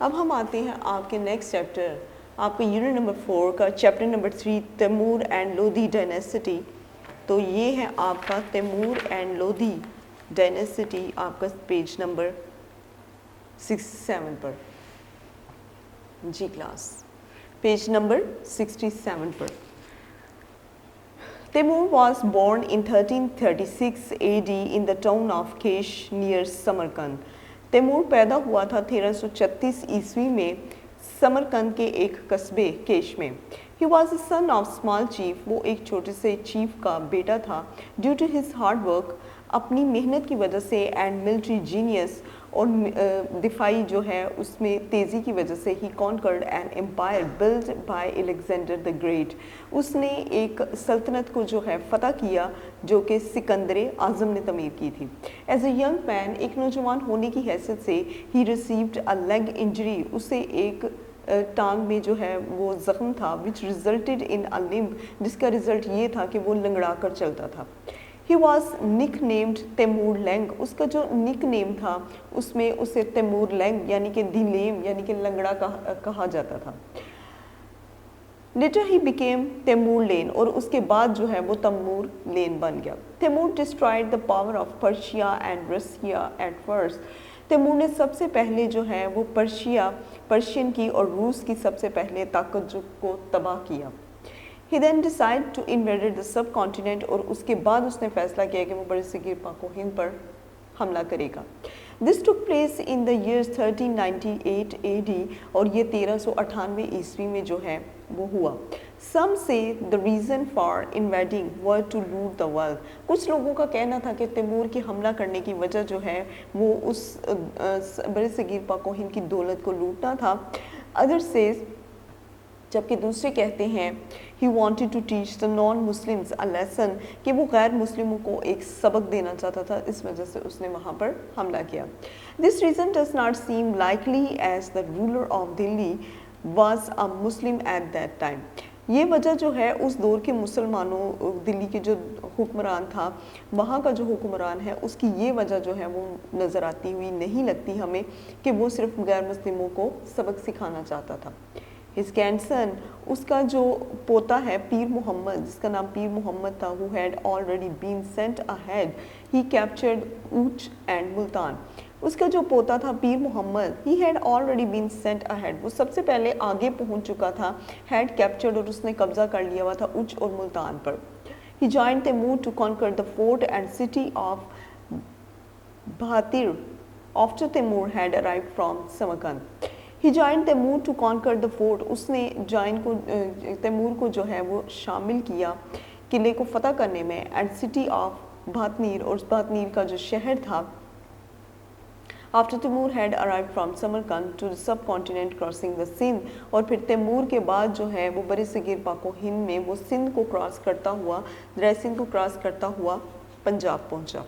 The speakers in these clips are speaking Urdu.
اب ہم آتے ہیں آپ کے نیکسٹ چیپٹر، آپ کے یونٹ نمبر 4 کا chapter number 3 Timur and Lodhi dynasty. تو یہ ہے آپ کا تیمور اینڈ لودھی ڈائنیسٹی، آپ کا پیج نمبر 67 پر. جی کلاس پیج نمبر 67 پر. Timur was born in 1336 AD in the town of Kesh near Samarkand. Timur پیدا ہوا تھا 1336 عیسوی میں سمرکند کے ایک قصبے کیش میں. He was the son of small chief. وہ ایک چھوٹے سے چیف کا بیٹا تھا. Due to his hard work, اپنی محنت کی وجہ سے and military genius اور دفاعی جو ہے اس میں تیزی کی وجہ سے he conquered an empire built by Alexander the Great. اس نے ایک سلطنت کو جو ہے فتح کیا جو کہ سکندر اعظم نے تعمیر کی تھی. As a young man, ایک نوجوان ہونے کی حیثیت سے he received a leg injury. اسے ایک ٹانگ میں جو ہے وہ زخم تھا which resulted in a limp. جس کا رزلٹ یہ تھا کہ وہ لنگڑا کر چلتا تھا. He was nicknamed تیمور لینگ. اس کا جو نک نیم تھا اس میں اسے تیمور لینگ یعنی کہ دی لیم یعنی کہ لنگڑا کہا جاتا تھا. Later he became تیمور لین اور اس کے بعد جو ہے وہ تیمور لین بن گیا. Timur destroyed the power of Persia and Russia at first. تیمور نے سب سے پہلے جو ہے وہ پرشین کی اور روس کی سب سے پہلے طاقت کو تباہ کیا. He then decided to invade the subcontinent اور اس کے بعد اس نے فیصلہ کیا کہ وہ بڑے صغیر پاک و ہند پر حملہ کرے گا. This took place in the years 1398 AD اور یہ 1398 عیسوی میں جو ہے وہ ہوا. Some say the reason for invading were to loot the wealth. کچھ لوگوں کا کہنا تھا کہ تیمور کی حملہ کرنے کی وجہ جو ہے وہ اس بڑے صغیر پاک و ہند کی دولت کو لوٹنا تھا. Others says جبکہ دوسرے کہتے ہیں he wanted to teach the non-Muslims a lesson کہ وہ غیر مسلموں کو ایک سبق دینا چاہتا تھا، اس وجہ سے اس نے وہاں پر حملہ کیا. This reason does not seem likely as the ruler of Delhi was a Muslim at that time. یہ وجہ جو ہے اس دور کے مسلمانوں دلی کے جو حکمران تھا وہاں کا جو حکمران ہے اس کی یہ وجہ جو ہے وہ نظر آتی ہوئی نہیں لگتی ہمیں کہ وہ صرف غیر مسلموں کو سبق سکھانا چاہتا تھا. His grandson, اس کا جو پوتا ہے پیر محمد جس کا نام پیر محمد تھا who had already been sent ahead, he captured Uch and Multan. اس کا جو پوتا تھا پیر محمد he had already been sent ahead. وہ سب سے پہلے آگے پہنچ چکا تھا had captured اور اس نے قبضہ کر لیا ہوا تھا اچ اور ملتان پر. He joined Timur to conquer the fort and city of Bhatir after Timur had arrived from Samarkand. He joined Timur to conquer the fort. اس نے تیمور کو جو ہے وہ شامل کیا قلعے کو فتح کرنے میں and city of بھاتنیر اور بھاتنیر کا جو شہر تھا after Timur had arrived from Samarkand to the subcontinent crossing the Sindh. اور پھر تیمور کے بعد جو ہے وہ برے صغیر پاک و ہند میں وہ سندھ کو کراس کرتا ہوا دریا سندھ کو کراس کرتا ہوا پنجاب پہنچا.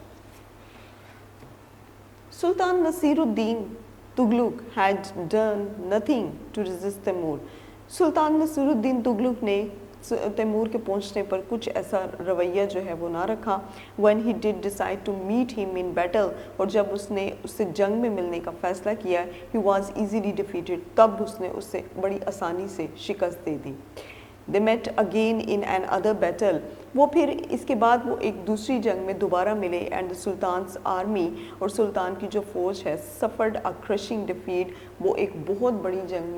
سلطان نصیر الدین Tughlaq had done nothing to resist Timur. سلطان نصیر الدین تغلق نے تیمور کے پہنچنے پر کچھ ایسا رویہ جو ہے وہ نہ رکھا. when he did decide to meet him in battle اور جب اس نے اس سے جنگ میں ملنے کا فیصلہ کیا he was easily defeated. تب اس نے اس سے بڑی آسانی سے شکست دے دی. They met again in another battle. وہ پھر اس کے بعد وہ ایک دوسری جنگ میں دوبارہ ملے and the Sultan's army اور سلطان کی جو فوج ہے suffered a crushing defeat. وہ ایک بہت بڑی جنگ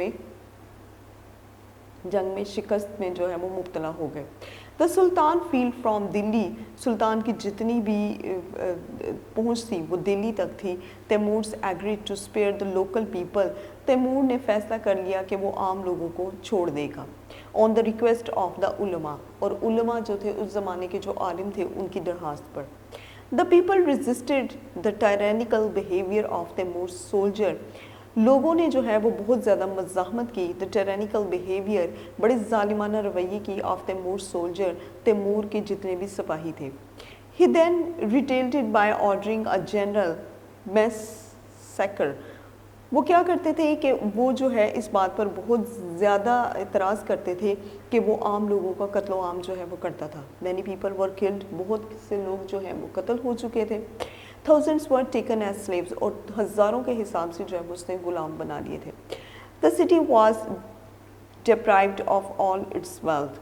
میں شکست میں جو ہے وہ مبتلا ہو گئے. The Sultan fled from Delhi. سلطان کی جتنی بھی پہنچ تھی وہ دلی تک تھی. Timur agreed to spare the local people. Timur نے فیصلہ کر لیا کہ وہ عام لوگوں کو چھوڑ دے گا on the request of the ulama. اور علماء جو تھے اس زمانے کے جو عالم تھے ان کی درخواست پر. The people resisted the tyrannical behavior of Timur's soldier. لوگوں نے جو ہے وہ بہت زیادہ مزاحمت کی the tyrannical behavior بڑے ظالمانہ رویے کی of Timur's soldier تیمور کے جتنے بھی سپاہی تھے. He then retaliated by ordering a general massacre. وہ کیا کرتے تھے کہ وہ جو ہے اس بات پر بہت زیادہ اعتراض کرتے تھے کہ وہ عام لوگوں کا قتل و عام جو ہے وہ کرتا تھا. Many people were killed. بہت سے لوگ جو ہیں وہ قتل ہو چکے تھے. Thousands were taken as slaves. اور ہزاروں کے حساب سے جو ہے وہ اس نے غلام بنا لیے تھے. The city was deprived of all its wealth.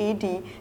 AD,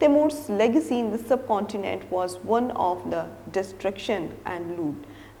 Timur's legacy in the subcontinent was one of the destruction and loot.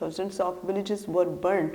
Thousands of villages were burnt.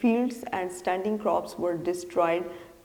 Fields and standing crops were destroyed.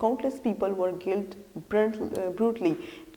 Countless people were killed brutally.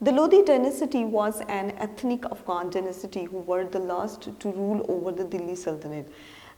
The Lodi dynasty was an ethnic Afghan dynasty who were the last to rule over the Delhi Sultanate.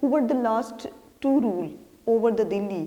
who were the last to rule over the Delhi,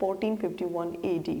1451 AD.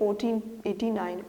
1489.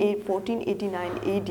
1489 AD,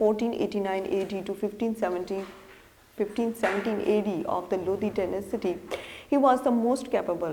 1489 AD to 1517 AD of the Lodi dynasty. He was the most capable.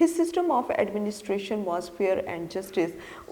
His system of administration was fair and justice.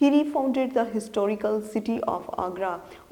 He refounded the historical city of Agra.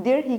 There he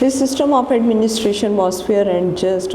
His system of administration was fair and just.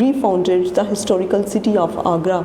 refounded the historical city of Agra.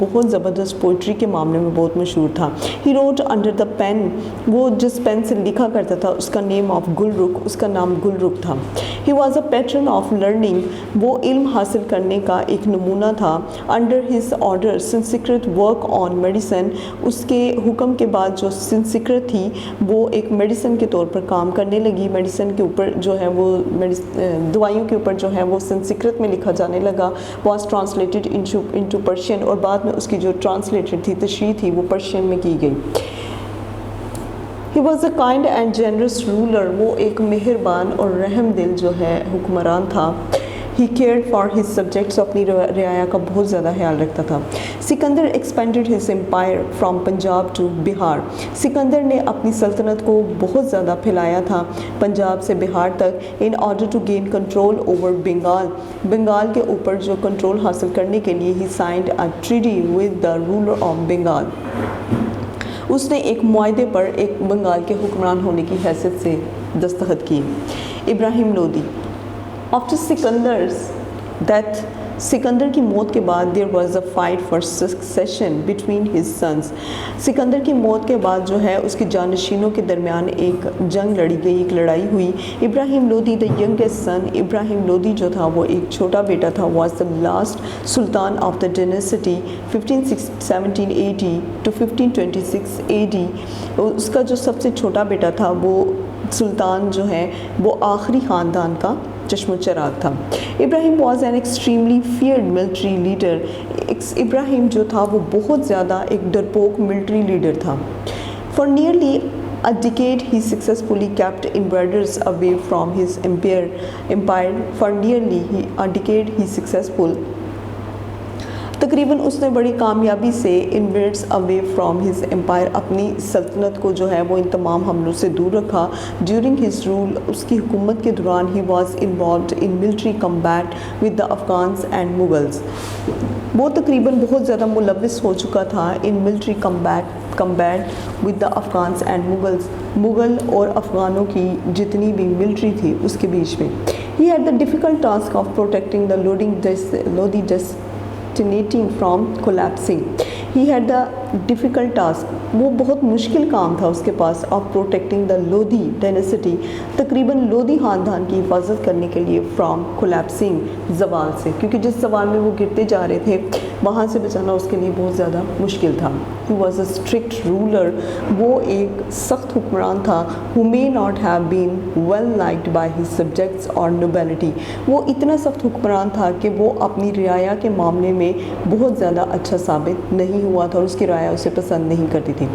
بہت زبردست پوئٹری کے معاملے میں بہت مشہور تھا. He root under the pen, وہ جس پین سے لکھا کرتا تھا اس کا نیم آف گلرخ, اس کا نام گلرخ تھا. He was a pattern of learning, وہ علم حاصل کرنے کا ایک نمونہ تھا. Under his order Sanskrit work on medicine, اس کے حکم کے بعد جو سنسکرت تھی وہ ایک میڈیسن کے طور پر کام کرنے لگی. میڈیسن کے اوپر جو ہے وہ دوائیوں کے اوپر جو ہے وہ سنسکرت میں لکھا جانے لگا. واز ٹرانسلیٹڈ انٹو پرشین, اور بعد میں اس کی جو ٹرانسلیٹڈ تھی, تشریح تھی, وہ پرشین میں کی گئی. He was a kind and generous ruler, وہ ایک مہربان اور رحم دل جو ہے حکمران تھا. He cared for his subjects, اپنی رعایا کا بہت زیادہ خیال رکھتا تھا. Sikandar expanded his empire from Punjab to بہار, سکندر نے اپنی سلطنت کو بہت زیادہ پھیلایا تھا پنجاب سے بہار تک. in order to gain control over Bengal, Bengal کے اوپر جو کنٹرول حاصل کرنے کے لیے he signed a treaty with the ruler of Bengal, اس نے ایک معاہدے پر ایک بنگال کے حکمران ہونے کی حیثیت سے دستخط کی. ابراہیم Lodhi. After Sikandar's death, Sikandar کی موت کے بعد there was a fight for succession between his sons. Sikandar کی موت کے بعد جو ہے اس کے جانشینوں کے درمیان ایک جنگ لڑی گئی, ایک لڑائی ہوئی. ابراہیم لودھی the youngest son, ابراہیم لودھی جو تھا وہ ایک چھوٹا بیٹا تھا, was the last sultan of the dynasty 1780 to 1526 AD. اس کا جو سب سے چھوٹا بیٹا تھا وہ سلطان جو ہے وہ آخری خاندان کا چشم و چراغ تھا. Ibrahim was an extremely feared military leader, Ibrahim جو تھا وہ بہت زیادہ ایک ڈرپوک ملٹری لیڈر تھا. For nearly a decade he successfully kept invaders away from his empire. For nearly a decade he successful, تقریباً اس نے بڑی کامیابی سے invaders away from his empire, اپنی سلطنت کو جو ہے وہ ان تمام حملوں سے دور رکھا. During his rule, اس کی حکومت کے دوران he was involved in military combat with the Afghans and Mughals. وہ تقریباً بہت زیادہ ملوث ہو چکا تھا in military combat with the Afghans and Mughals, Mughal اور افغانوں کی جتنی بھی ملٹری تھی اس کے بیچ میں. He had the difficult task of protecting the Lodi from collapsing. He had the difficult task, وہ بہت مشکل کام تھا اس کے پاس, of protecting the Lodi dynasty, تقریباً لودھی خاندان کی حفاظت کرنے کے لیے from collapsing, زوال سے, کیونکہ جس زوال میں وہ گرتے جا رہے تھے وہاں سے بچانا اس کے لیے بہت زیادہ مشکل تھا. He was a strict ruler, وہ ایک سخت حکمران تھا. Who may not have been well liked by his subjects or nobility, وہ اتنا سخت حکمران تھا کہ وہ اپنی رعایا کے معاملے میں بہت زیادہ اچھا ثابت نہیں ہوا تھا اور اس کی رعایا اسے پسند نہیں کرتی تھی.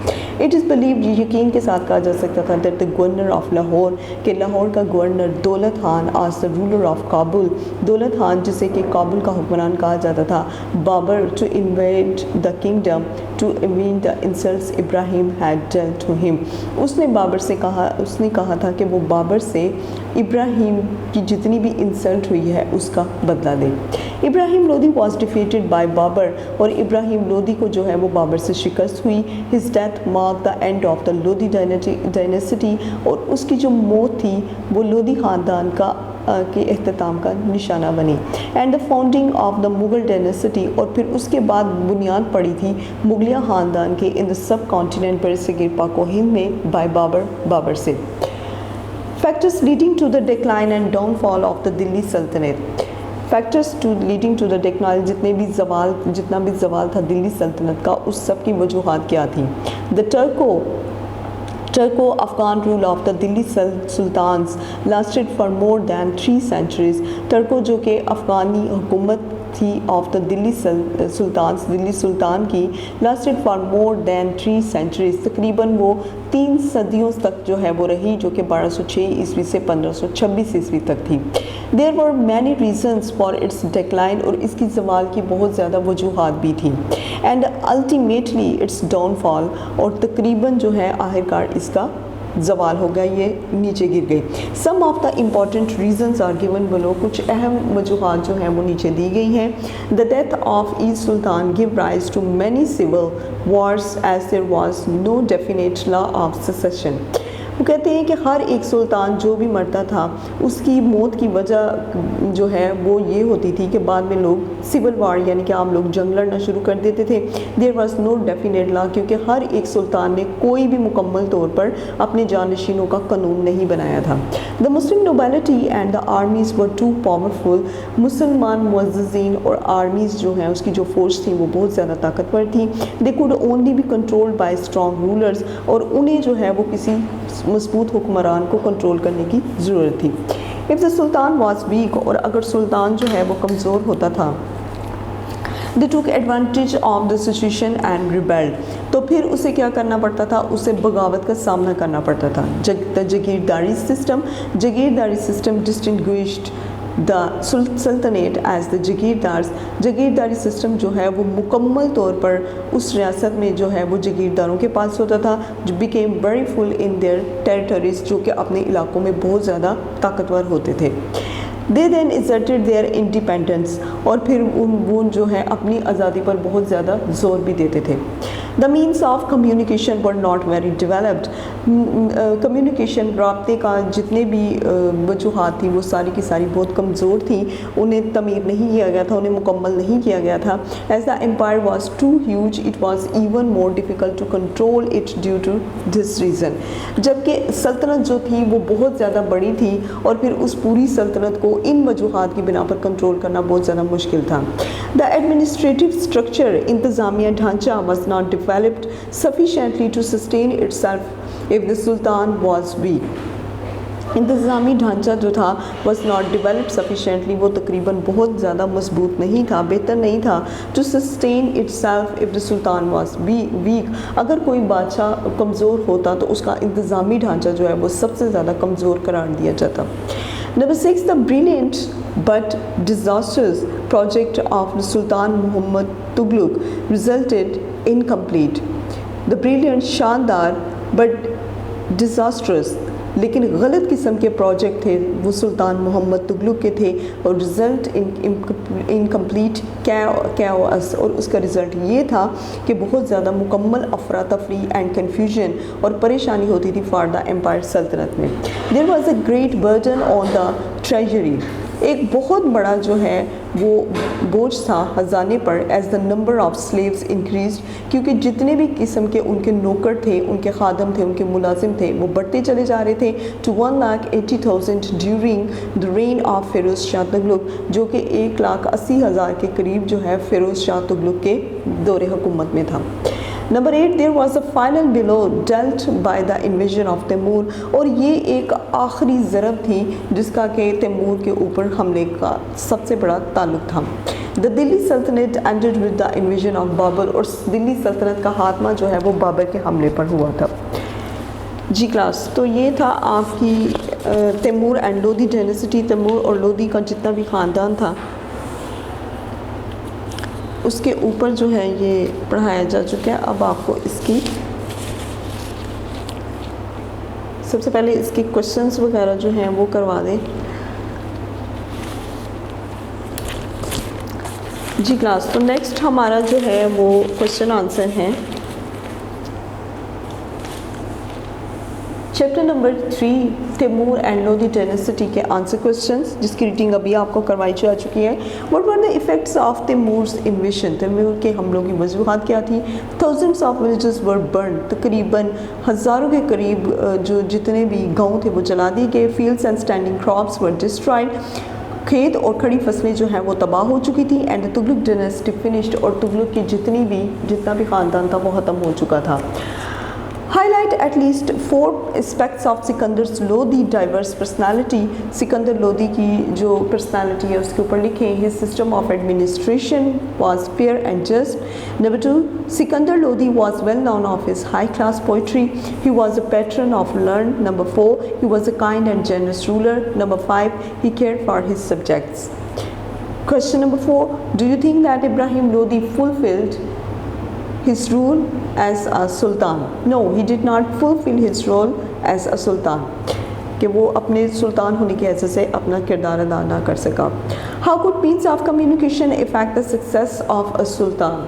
It is believed, یقین کے ساتھ کہا جا سکتا تھا, that the governor of Lahore, کہ لاہور کا گورنر دولت Khan as the ruler of Kabul, دولت خان جسے کہ کابل کا حکمران کہا جاتا تھا, Babar to invade the kingdom to avenge the insults Ibrahim had dealt to him, اس نے بابر سے کہا, اس نے کہا تھا کہ وہ بابر سے ابراہیم کی جتنی بھی انسلٹ ہوئی ہے اس کا بدلہ دے. ابراہیم Lodhi was defeated by Babar, اور ابراہیم لودھی کو جو ہے وہ بابر سے شکست ہوئی. His death marked the end of the Lodi dynasty, اور اس کی جو موت تھی وہ لودھی خاندان کا کے اختتام کا نشانہ بنی. And the founding of the Mughal dynasty, اور پھر اس کے بعد بنیاد پڑی تھی مغلیہ خاندان کے ان دا سب کانٹیننٹ پر صغیر پاک و ہند میں بائی بابر سے. Factors leading to the decline and downfall of the Delhi sultanat, factors leading to the decline, جتنا بھی زوال تھا دلی سلطنت کا, اس سب کی وجوہات کیا تھیں. دا Turco-Afghan rule of the Delhi Sultans lasted for more than 3 centuries. ٹرکو جو کہ افغانی حکومت تھی آف دا دلی سلطانز, دلی سلطان کی, lasted for more than 3 centuries, تقریباً وہ 3 صدیوں تک جو ہے وہ رہی, جو کہ 1206 عیسوی سے 1526 عیسوی تک تھی. There were many reasons for its decline, اور اس کی زوال کی بہت زیادہ وجوہات بھی تھیں. And ultimately its downfall, اور تقریباً جو ہے آخرکار اس کا زوال ہو گیا, یہ نیچے گر گئی. Some of the important reasons are given below, کچھ اہم وجوہات جو ہیں وہ نیچے دی گئی ہیں. The death of each sultan gave rise to many civil wars as there was no definite law of succession. وہ کہتے ہیں کہ ہر ایک سلطان جو بھی مرتا تھا اس کی موت کی وجہ جو ہے وہ یہ ہوتی تھی کہ بعد میں لوگ سول وار یعنی کہ عام لوگ جنگ لڑنا شروع کر دیتے تھے. دیر واز نو ڈیفینیٹ لا, کیونکہ ہر ایک سلطان نے کوئی بھی مکمل طور پر اپنے جانشینوں کا قانون نہیں بنایا تھا. The Muslim nobility and the armies were too powerful. مسلمان معززین اور آرمیز جو ہیں اس کی جو فورس تھی وہ بہت زیادہ طاقتور تھی. They could only be controlled by strong rulers, اور انہیں جو ہے وہ کسی مضبوط حکمران کو کنٹرول کرنے کی ضرورت تھی. If the sultan was weak, اور اگر سلطان جو ہے وہ کمزور ہوتا تھا, they took advantage of the situation and rebelled, تو پھر اسے کیا کرنا پڑتا تھا, اسے بغاوت کا سامنا کرنا پڑتا تھا. Jagirdari system distinguished the sultanate as the jagirdari system جو ہے وہ مکمل طور پر اس ریاست میں جو ہے وہ جگیرداروں کے پاس ہوتا تھا, جو became very full in their territories, جو کہ اپنے علاقوں میں بہت زیادہ طاقتور ہوتے تھے. They then asserted their independence, اور پھر وہ جو ہے اپنی آزادی پر بہت زیادہ زور بھی دیتے تھے. The means of communication were not very developed. Communication رابطے کا جتنے بھی وجوہات تھیں وہ ساری کی ساری بہت کمزور تھیں, انہیں تعمیر نہیں کیا گیا تھا, انہیں مکمل نہیں کیا گیا تھا. As the empire was too huge, it was even more difficult to control it due to this reason. جبکہ سلطنت جو تھی وہ بہت زیادہ بڑی تھی, اور پھر اس پوری سلطنت کو ان وجوہات کی بنا پر کنٹرول کرنا بہت زیادہ مشکل تھا. The administrative structure, انتظامیہ ڈھانچہ, was not developed sufficiently to sustain itself if the sultan was weak. انتظامی ڈھانچہ جو تھا was not developed sufficiently, وہ تقریباً بہت زیادہ مضبوط نہیں تھا, بہتر نہیں تھا. to sustain itself if the sultan was weak, اگر کوئی بادشاہ کمزور ہوتا تو اس کا انتظامی ڈھانچہ جو ہے وہ سب سے زیادہ کمزور قرار دیا جاتا. Number 6, the brilliant but disastrous project of Sultan Muhammad Tughlaq resulted incomplete. The brilliant, شاندار but disastrous, لیکن غلط قسم کے پروجیکٹ تھے وہ سلطان محمد تغلق کے تھے, اور رزلٹ انکمپلیٹ کیوس, اور اس کا رزلٹ یہ تھا کہ بہت زیادہ مکمل افراتفری اینڈ کنفیوژن اور پریشانی ہوتی تھی فار دا امپائر سلطنت میں. There was a great burden on the treasury, ایک بہت بڑا جو ہے وہ بوجھ تھا خزانے پر. As the number of slaves increased, کیونکہ جتنے بھی قسم کے ان کے نوکر تھے, ان کے خادم تھے, ان کے ملازم تھے, وہ بڑھتے چلے جا رہے تھے. To 1,80,000 during the reign of Firoz Shah Tughlaq, جو کہ 1,80,000 کے قریب جو ہے فیروز شاہ تغلق کے دور حکومت میں تھا. Number 8, there was a final blow dealt by the invasion of Timur, اور یہ ایک آخری ضرب تھی جس کا کہ تیمور کے اوپر حملے کا سب سے بڑا تعلق تھا. The Delhi Sultanate ended with the invasion of Babur, اور دلی سلطنت کا خاتمہ جو ہے وہ بابر کے حملے پر ہوا تھا. جی کلاس, تو یہ تھا آپ کی Timur and Lodhi dynasty. Timur اور لودھی کا جتنا بھی خاندان تھا اس کے اوپر جو ہے یہ پڑھایا جا چکا ہے. اب آپ کو اس کی سب سے پہلے اس کے کوشچنس وغیرہ جو ہیں وہ کروا دیں. جی کلاس, تو نیکسٹ ہمارا جو ہے وہ کوشچن آنسر ہیں. Chapter number 3 Timur and Lodhi dynasty کے آنسر کوشچنس, جس کی ریڈنگ ابھی آپ کو کروائی جا چکی ہے. What were the effects of Timur's invasion, Timur کے حملوں کی وجوہات کیا تھی. Thousands of villages were burn, تقریباً ہزاروں کے قریب جو جتنے بھی گاؤں تھے وہ جلا دیے گئے. Fields and standing crops were destroyed, کھیت اور کھڑی فصلیں جو ہیں وہ تباہ ہو چکی تھیں. اینڈ تغلق ڈائناسٹی فنشڈ, اور تغلق کی جتنا بھی خاندان تھا وہ ختم ہو چکا تھا. Highlight at least 4 aspects of Sikandar's Lodhi diverse personality. Sikandar Lodhi کی جو پرسنالٹی ہے اس کے اوپر لکھیں. His system of administration was fair and just. Number 2, Sikandar Lodhi was well known of his high class poetry. He was a patron of learned. Number 4, he was a kind and generous ruler. Number 5, he cared for his subjects. Question number 4, do you think that Ibrahim Lodhi fulfilled his role as a sultan? No, he did not fulfill his role as a sultan, کہ وہ اپنے سلطان ہونے کی حیثیت سے اپنا کردار ادا نہ کر سکا. How could means of communication affect the success of a sultan?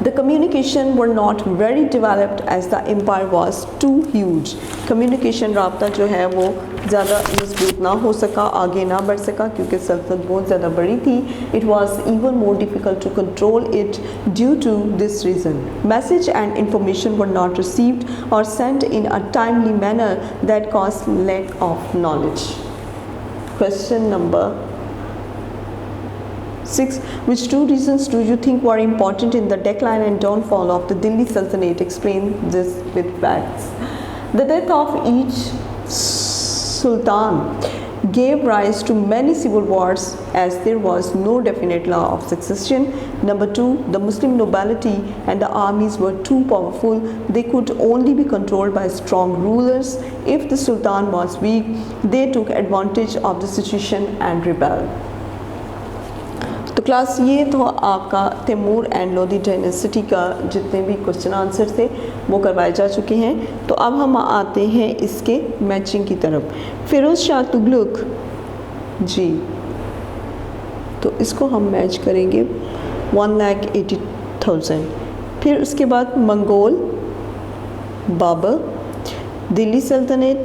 The communication were not very developed as the empire was too huge. Communication رابطہ جو ہے وہ زیادہ مضبوط نہ ہو سکا, آگے نہ بڑھ سکا کیونکہ سلطنت بہت زیادہ بڑی تھی. It was even more difficult to control it due to this reason. Message and information were not received or sent in a timely manner that caused lack of knowledge. Question number 6. Which two reasons do you think were important in the decline and downfall of the Delhi Sultanate? Explain this with facts. The death of each sultan gave rise to many civil wars as there was no definite law of succession. Number 2, the Muslim nobility and the armies were too powerful. They could only be controlled by strong rulers. If the sultan was weak, they took advantage of the situation and rebelled. تو کلاس یہ تو آپ کا تیمور اینڈ لودھی ڈائنیسٹی کا جتنے بھی کوشچن آنسر تھے وہ کروائے جا چکے ہیں. تو اب ہم آتے ہیں اس کے میچنگ کی طرف. فیروز شاہ تغلق جی, تو اس کو ہم میچ کریں گے 1,80,000. پھر اس کے بعد منگول بابر, دلی سلطنت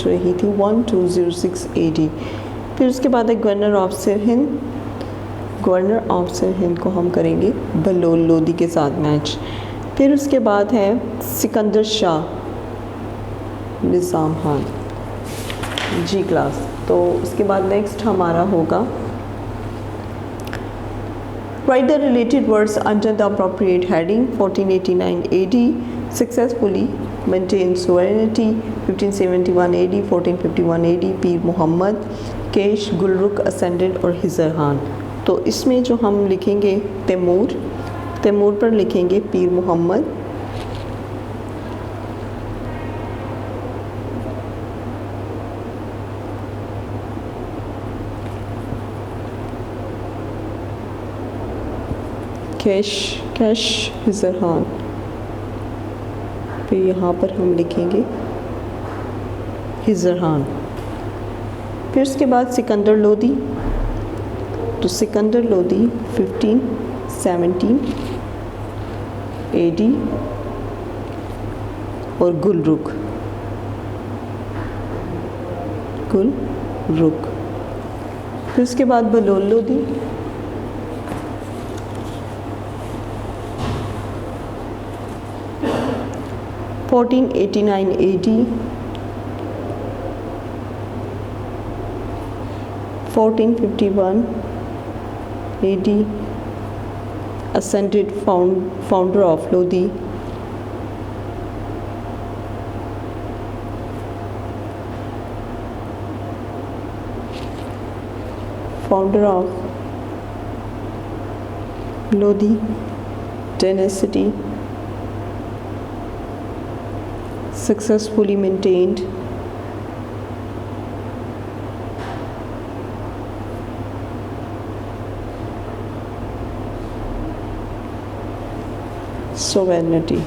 رہی تھی 1206 AD. پھر اس کے بعد ہے گورنر آف سر ہند کو ہم کریں گے بلول لودھی کے ساتھ میچ. پھر اس کے بعد ہے سکندر شاہ نظام خان جی کلاس. تو اس کے بعد نیکسٹ ہمارا ہوگا write the related words under the appropriate heading. 1489 AD successfully maintained sovereignty. 1571 AD 1451 AD Pir Muhammad, cash, Gulrukh ascended اور خضر خان. تو اس میں جو ہم لکھیں گے تیمور پر لکھیں گے پیر محمد, کیش خضر خان. پھر یہاں پر ہم لکھیں گے خضر خان. پھر اس کے بعد سکندر لودھی, تو سکندر لودھی 1517 AD اور گلرخ. پھر اس کے بعد بلول Lodhi, (1489 AD) 1451 AD ascended founder of Lodi. Founder of Lodi dynasty, successfully maintained sovereignty.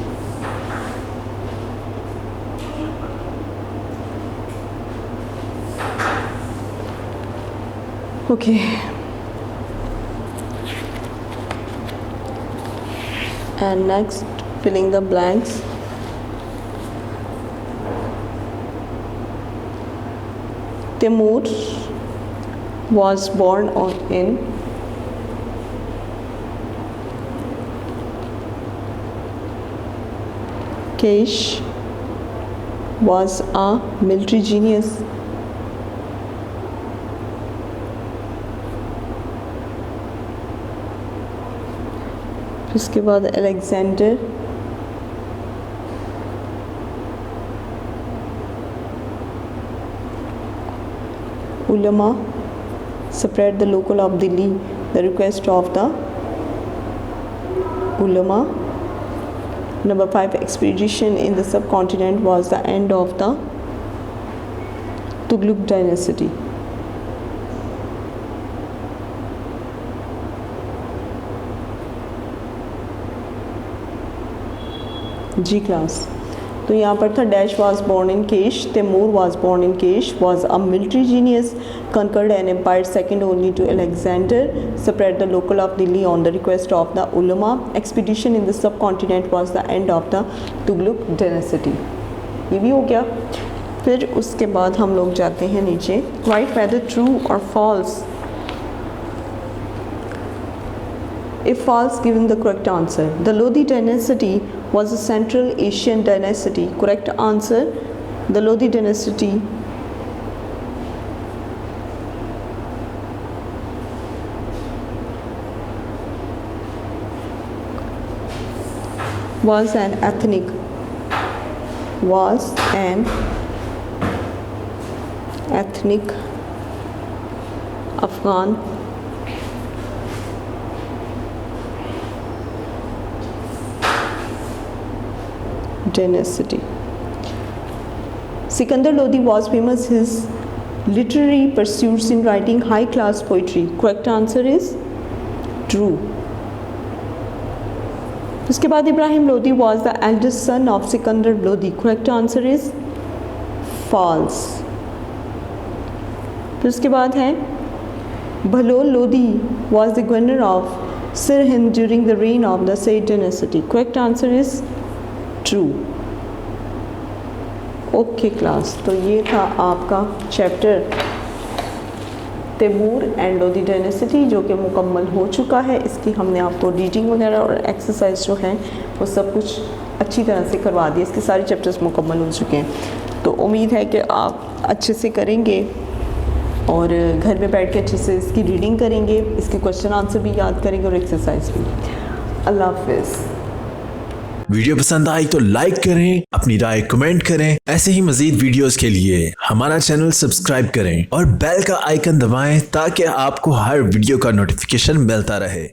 Okay. And next, filling the blanks. Timur was born in Keish, was a military genius. اس کے بعد Alexander ulama spread the local of Delhi. The request of the ulama. Number 5, expedition in the subcontinent was the end of the Tughlaq dynasty. G class. تو یہاں پر تھا dash was born in Kesh, Timur was born in Kesh, was a military genius, conquered an empire second only to Alexander, spread the local of Delhi on the request of the ulama, expedition in the subcontinent was the end of the Tughlaq dynasty. یہ بھی ہو گیا. پھر اس کے بعد ہم لوگ جاتے ہیں نیچے, write whether true or false. If false, given the correct answer. The Lodi dynasty was a Central Asian dynasty. Correct answer. The Lodi dynasty was an ethnic Afghan dynasty. Sikandar Lodi was famous his literary pursuits in writing high class poetry. Correct answer is true. اس کے بعد ابراہیم Lodhi was the eldest son of Sikandar Lodi. Correct answer is false. پھر اس کے بعد ہے بھلول Lodhi was the governor of Sirhind during the reign of the Sayyid dynasty. Correct answer is true. Okay class, تو یہ تھا آپ کا chapter Timur and Lodhi dynasty جو کہ مکمل ہو چکا ہے. اس کی ہم نے آپ کو ریڈنگ وغیرہ اور ایکسرسائز جو ہیں وہ سب کچھ اچھی طرح سے کروا دیا. اس کے سارے چیپٹرز مکمل ہو چکے ہیں, تو امید ہے کہ آپ اچھے سے کریں گے اور گھر میں بیٹھ کے اچھے سے اس کی ریڈنگ کریں گے, اس کے کوشچن آنسر بھی یاد کریں گے اور ایکسرسائز بھی. اللہ حافظ. ویڈیو پسند آئی تو لائک کریں, اپنی رائے کمنٹ کریں. ایسے ہی مزید ویڈیوز کے لیے ہمارا چینل سبسکرائب کریں اور بیل کا آئیکن دبائیں تاکہ آپ کو ہر ویڈیو کا نوٹیفیکیشن ملتا رہے.